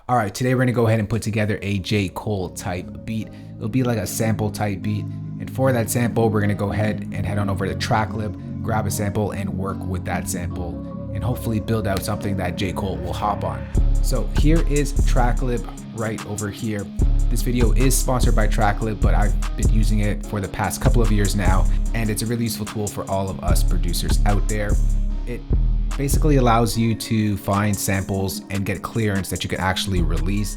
All right, today we're gonna go ahead and put together a J.Cole type beat. It'll be like a sample type beat. And for that sample, we're gonna go ahead and head on over to Tracklib, grab a sample and work with that sample and hopefully build out something that J.Cole will hop on. So here is Tracklib right over here. This video is sponsored by Tracklib, but I've been using it for the past couple of years now, and it's a really useful tool for all of us producers out there. It basically allows you to find samples and get clearance that you can actually release.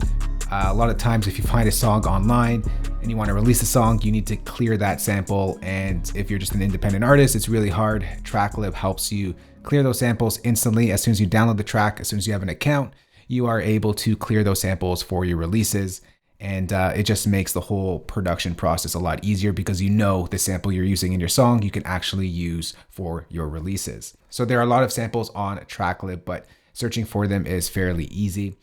A lot of times if you find a song online and you want to release a song, you need to clear that sample, and if you're just an independent artist, it's really hard. Tracklib helps you clear those samples instantly. As soon as you download the track, as soon as you have an account, you are able to clear those samples for your releases. And it just makes the whole production process a lot easier because you know the sample you're using in your song you can actually use for your releases. So there are a lot of samples on Tracklib, but searching for them is fairly easy.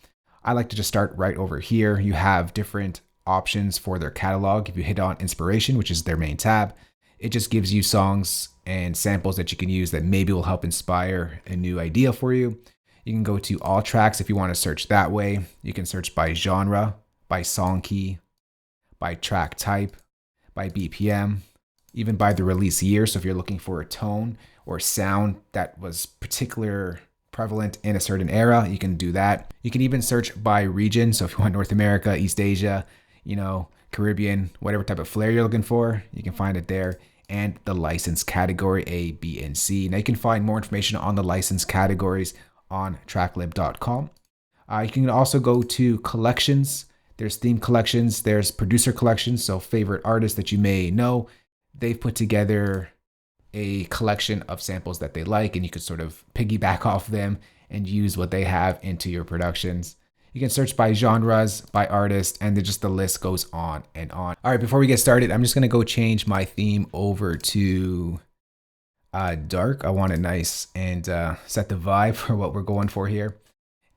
I like to just start right over here. You have different options for their catalog. If you hit on inspiration, which is their main tab, it just gives you songs and samples that you can use that maybe will help inspire a new idea for you. You can go to all tracks if you want to search that way. You can search by genre, by song key, by track type, by BPM, even by the release year. So if you're looking for a tone or sound that was particular prevalent in a certain era, you can do that. You can even search by region. So if you want North America, East Asia, Caribbean, whatever type of flair you're looking for, you can find it there. And the license category A, B, and C. Now you can find more information on the license categories on tracklib.com. You can also go to collections. There's theme collections, there's producer collections, so favorite artists that you may know. They've put together a collection of samples that they like, and you could sort of piggyback off them and use what they have into your productions. You can search by genres, by artist, and then just the list goes on and on. All right, before we get started, I'm just gonna go change my theme over to dark. I want it nice and set the vibe for what we're going for here.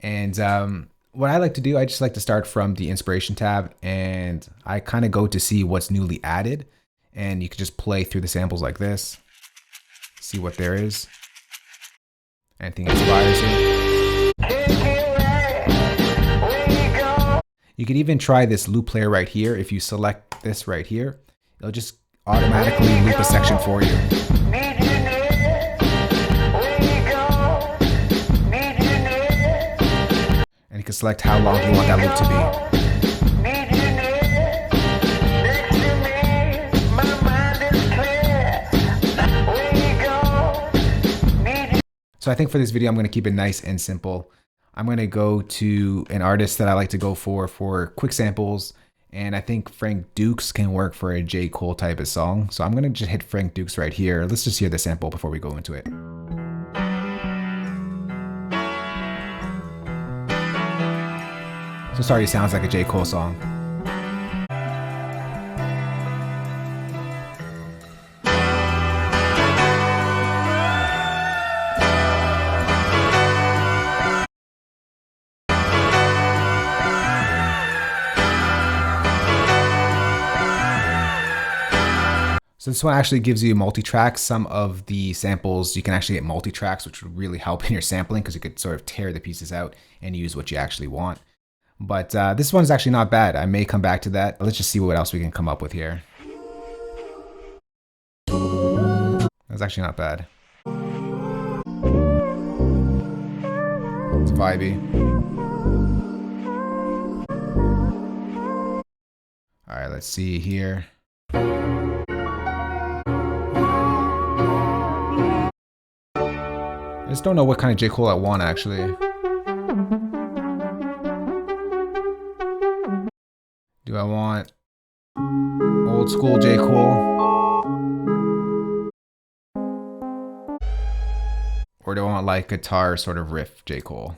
And what I like to do, I just like to start from the inspiration tab, and I kind of go to see what's newly added, and you can just play through the samples like this, see what there is. Anything inspires you. You can even try this loop player right here. If you select this right here, it'll just automatically loop a section for you. And you can select how long you want that loop to be. So I think for this video, I'm going to keep it nice and simple. I'm going to go to an artist that I like to go for quick samples. And I think Frank Dukes can work for a J.Cole type of song. So I'm going to just hit Frank Dukes right here. Let's just hear the sample before we go into it. So sorry, it sounds like a J.Cole song. So this one actually gives you multi-tracks. Some of the samples you can actually get multi-tracks, which would really help in your sampling because you could sort of tear the pieces out and use what you actually want. But this one's actually not bad. I may come back to that. Let's just see what else we can come up with here. That's actually not bad. It's vibey. All right, let's see here. I just don't know what kind of J.Cole I want actually. Do I want old school J.Cole? Or do I want like guitar sort of riff J.Cole?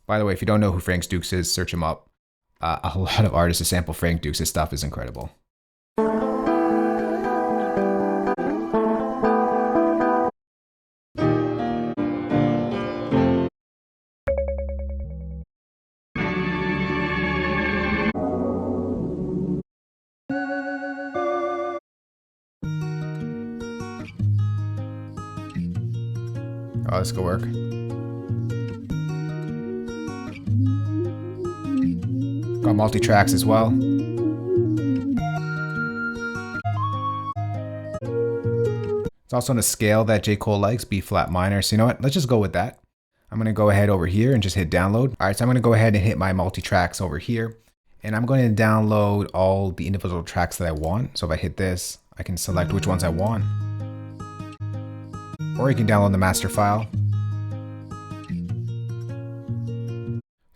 By the way, if you don't know who Frank Dukes is, search him up. A lot of artists who sample Frank Dukes' stuff is incredible. Oh, this could work. Got multi-tracks as well. It's also on a scale that J.Cole likes, B flat minor. So you know what? Let's just go with that. I'm going to go ahead over here and just hit download. All right, so I'm going to go ahead and hit my multi-tracks over here. And I'm going to download all the individual tracks that I want. So if I hit this, I can select which ones I want. Or you can download the master file.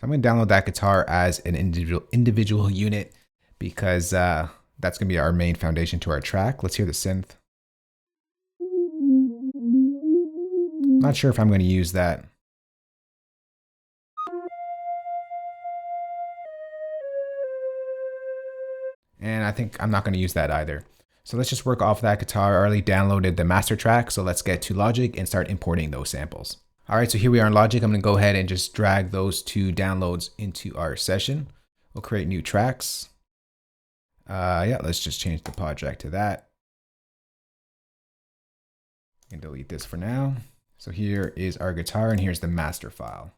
I'm going to download that guitar as an individual unit because that's going to be our main foundation to our track. Let's hear the synth. Not sure if I'm going to use that. And I think I'm not going to use that either. So let's just work off that guitar. I already downloaded the master track. So let's get to Logic and start importing those samples. All right, so here we are in Logic. I'm going to go ahead and just drag those two downloads into our session. We'll create new tracks. Yeah, let's just change the project to that. And delete this for now. So here is our guitar and here's the master file.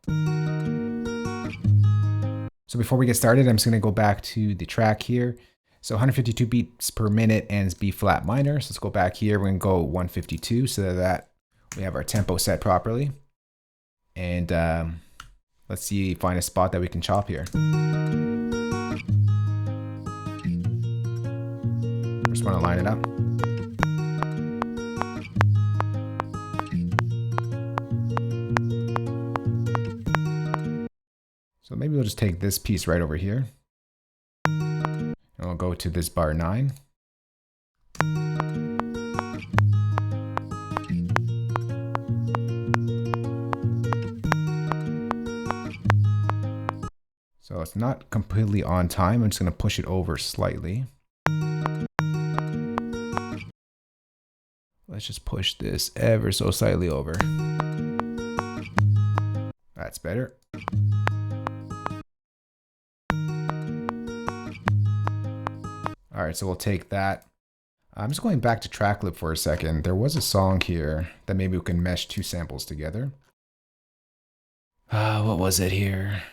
So before we get started, I'm just going to go back to the track here. So 152 beats per minute and it's B flat minor. So let's go back here. We're going to go 152 so that we have our tempo set properly. And let's see, find a spot that we can chop here. Just want to line it up. So maybe we'll just take this piece right over here. And we'll go to this bar 9. So it's not completely on time. I'm just going to push it over slightly. Let's just push this ever so slightly over. That's better. All right, so we'll take that. I'm just going back to Tracklib for a second. There was a song here that maybe we can mesh two samples together. What was it here?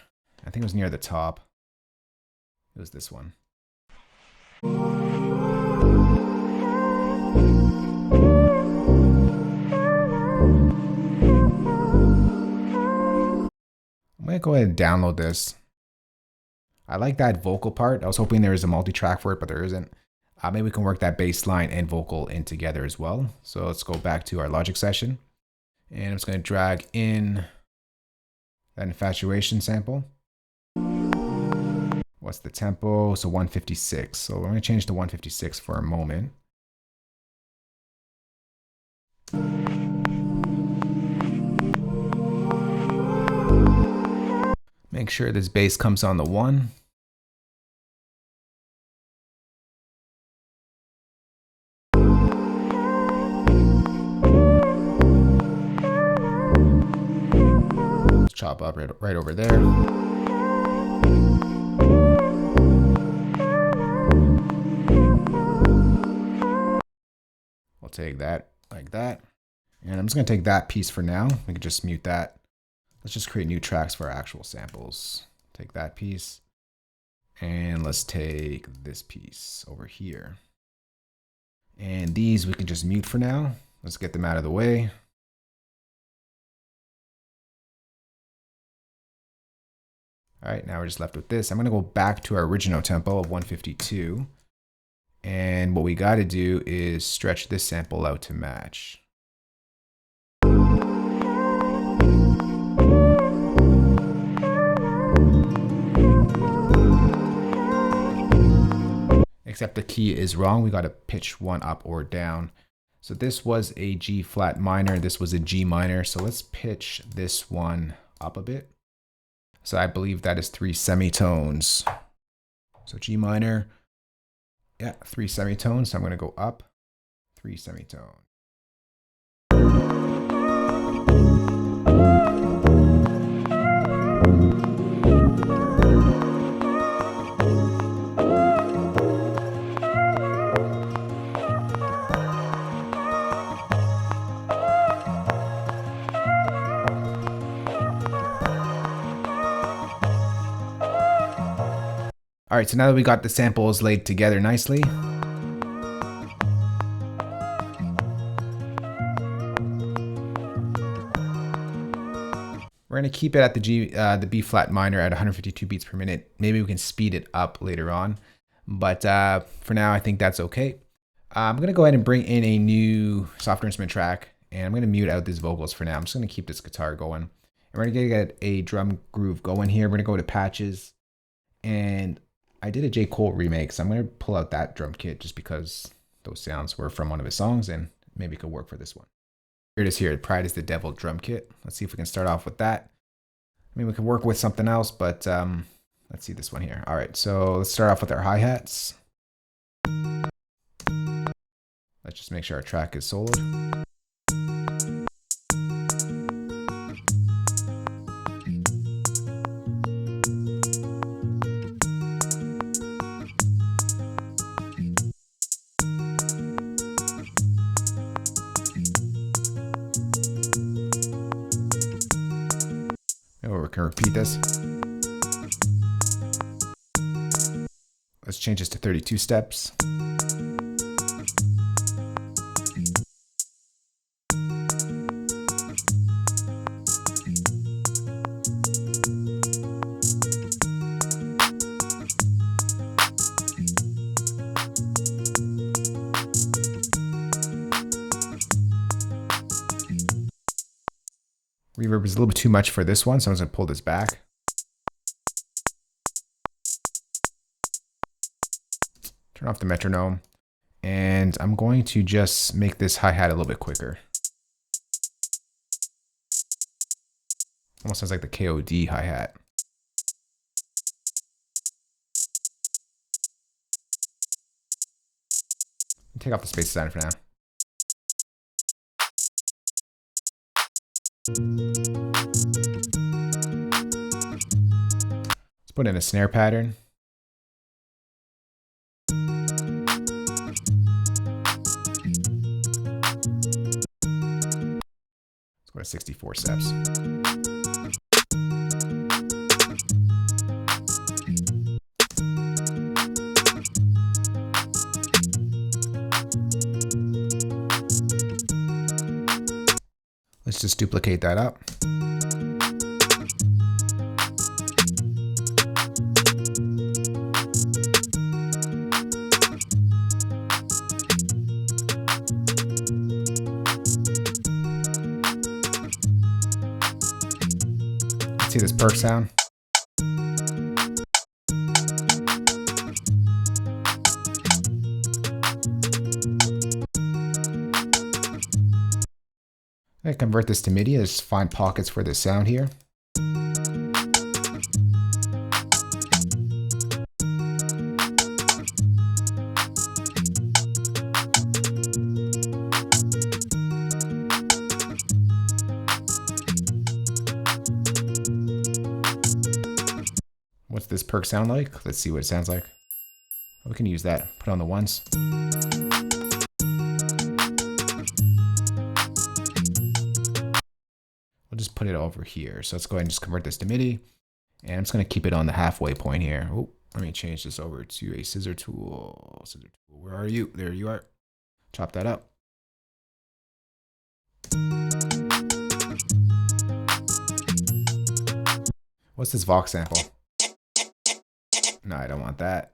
I think it was near the top. It was this one. I'm gonna go ahead and download this. I like that vocal part. I was hoping there was a multi-track for it, but there isn't. Maybe we can work that bass line and vocal in together as well. So let's go back to our Logic session. And I'm just going to drag in that infatuation sample. What's the tempo? So 156. So we're going to change to 156 for a moment. Make sure this bass comes on the 1. Let's chop up right over there. We'll take that like that. And I'm just going to take that piece for now. We can just mute that. Let's just create new tracks for our actual samples. Take that piece. And let's take this piece over here. And these we can just mute for now. Let's get them out of the way. All right, now we're just left with this. I'm going to go back to our original tempo of 152. And what we got to do is stretch this sample out to match. Except the key is wrong. We got to pitch one up or down. So this was a G flat minor. This was a G minor. So let's pitch this one up a bit. So I believe that is 3 semitones. So G minor, yeah, 3 semitones. So I'm going to go up 3 semitones. All right, so now that we got the samples laid together nicely, we're gonna keep it at the B flat minor at 152 beats per minute. Maybe we can speed it up later on, but for now I think that's okay. I'm gonna go ahead and bring in a new software instrument track, and I'm gonna mute out these vocals for now. I'm just gonna keep this guitar going, and we're gonna get a drum groove going here. We're gonna go to patches, and I did a j.cole remake, so I'm gonna pull out that drum kit just because those sounds were from one of his songs, and maybe it could work for this one. Here it is here, Pride is the Devil drum kit. Let's see if we can start off with that. I mean, we can work with something else, but let's see this one here. All right, so let's start off with our hi-hats. Let's just make sure our track is soloed. We can repeat this. Let's change this to 32 steps. Reverb is a little bit too much for this one, so I'm just gonna pull this back. Turn off the metronome, and I'm going to just make this hi-hat a little bit quicker. Almost sounds like the KOD hi-hat. Take off the space design for now. Let's put in a snare pattern. Let's go to 64 steps. Let's just duplicate that up. Let's see this perk sound. I convert this to MIDI. Just find pockets for the sound here. What's this perk sound like? Let's see what it sounds like. We can use that. Put on the ones. We'll just put it over here. So let's go ahead and just convert this to MIDI. And I'm just going to keep it on the halfway point here. Oh, let me change this over to a scissor tool. Scissor tool, where are you? There you are. Chop that up. What's this Vox sample? No, I don't want that.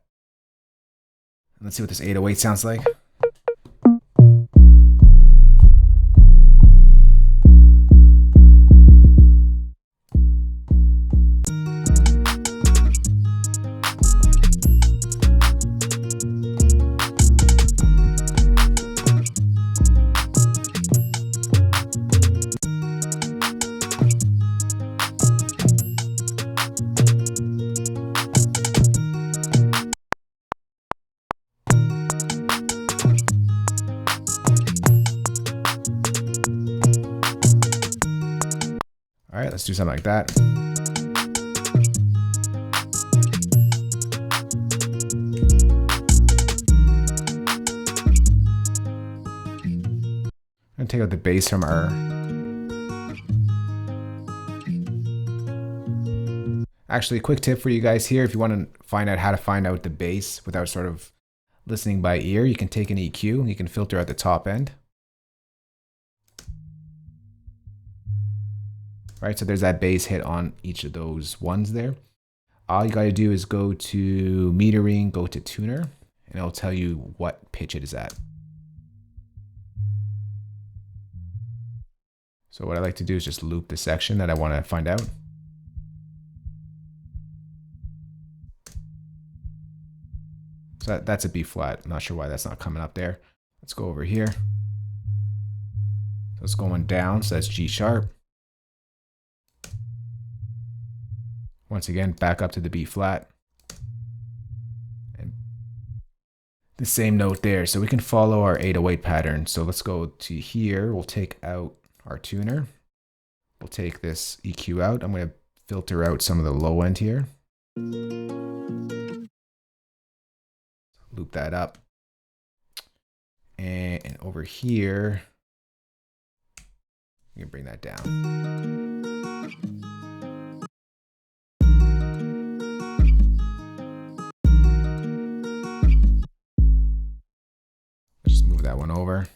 Let's see what this 808 sounds like. All right, let's do something like that. I'm gonna take out the bass from our... Actually, a quick tip for you guys here, if you want to find out how to find out the bass without sort of listening by ear, you can take an EQ, you can filter at the top end. Right, so there's that bass hit on each of those ones there. All you gotta do is go to metering, go to tuner, and it'll tell you what pitch it is at. So what I like to do is just loop the section that I want to find out. So that's a B flat. I'm not sure why that's not coming up there. Let's go over here. So it's going down, so that's G sharp. Once again, back up to the B flat. And the same note there. So we can follow our 808 pattern. So let's go to here. We'll take out our tuner. We'll take this EQ out. I'm going to filter out some of the low end here. Loop that up. And over here, you can bring that down. Let's just move that one over.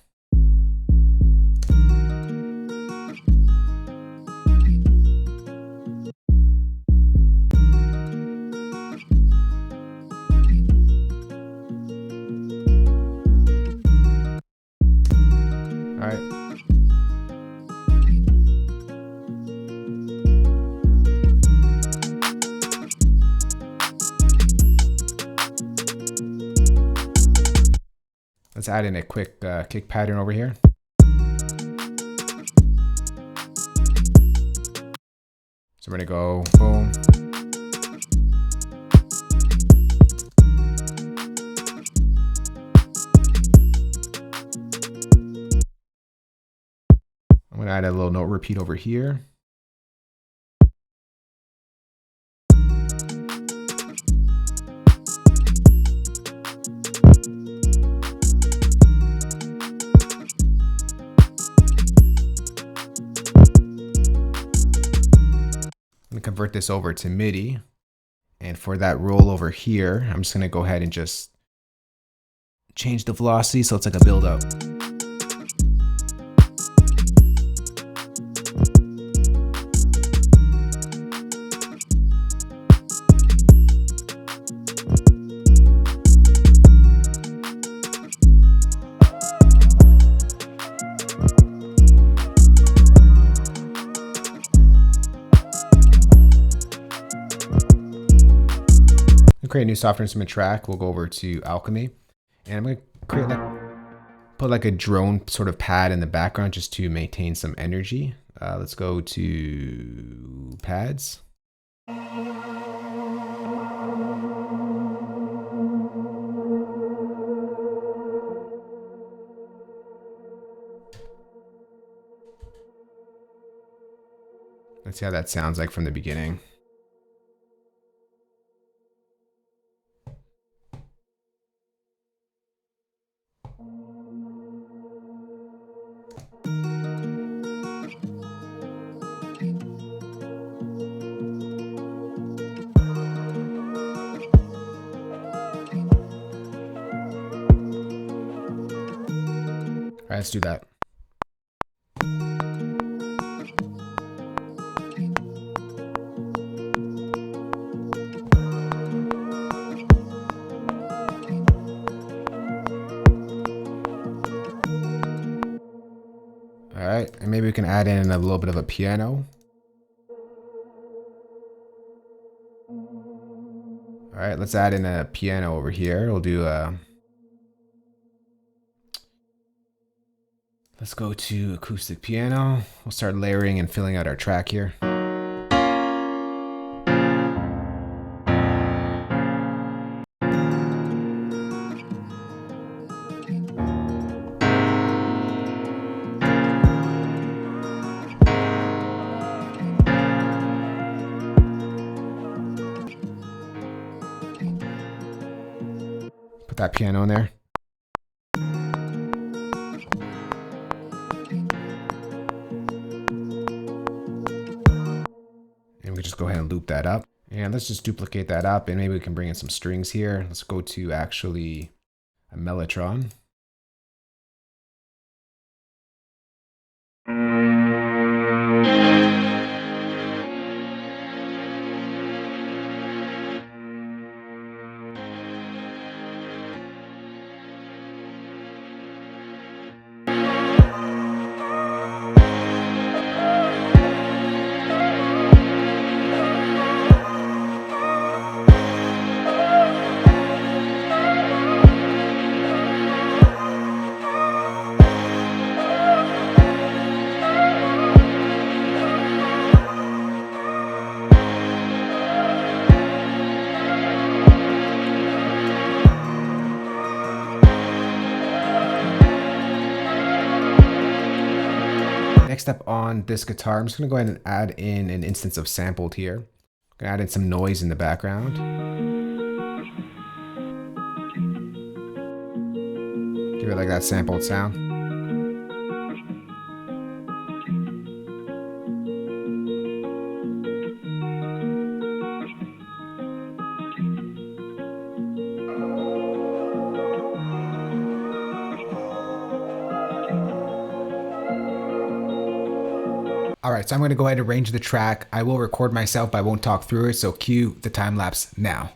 All right. Let's add in a quick kick pattern over here. So we're gonna go boom. I'm gonna add a little note repeat over here. I'm gonna convert this over to MIDI. And for that roll over here, I'm just gonna go ahead and just change the velocity so it's like a build up. Create a new software instrument track. We'll go over to Alchemy, and I'm going to create put like a drone sort of pad in the background just to maintain some energy. Let's go to pads. Let's see how that sounds like from the beginning. All right, let's do that. All right, and maybe we can add in a little bit of a piano. All right, let's add in a piano over here. We'll do a... Let's go to acoustic piano. We'll start layering and filling out our track here. Put that piano in there. And we can just go ahead and loop that up. And let's just duplicate that up, and maybe we can bring in some strings here. Let's go to actually a mellotron. Next up on this guitar, I'm just going to go ahead and add in an instance of sampled here. I'm going to add in some noise in the background. Give it like that sampled sound. Alright, so I'm going to go ahead and arrange the track. I will record myself, but I won't talk through it, so cue the time lapse now.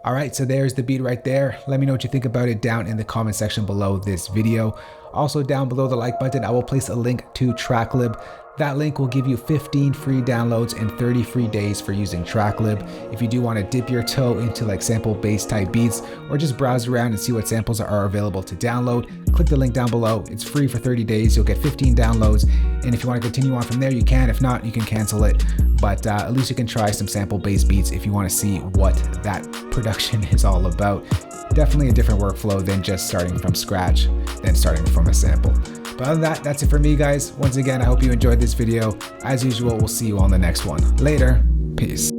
Alright, so there's the beat right there. Let me know what you think about it down in the comment section below this video. Also down below the like button, I will place a link to Tracklib. That link will give you 15 free downloads and 30 free days for using Tracklib. If you do want to dip your toe into like sample based type beats or just browse around and see what samples are available to download, click the link down below. It's free for 30 days. You'll get 15 downloads. And if you want to continue on from there, you can. If not, you can cancel it. But at least you can try some sample based beats if you want to see what that production is all about. Definitely a different workflow than just starting from scratch, than starting from a sample. But other than that, that's it for me, guys. Once again, I hope you enjoyed this video. As usual, we'll see you on the next one. Later. Peace.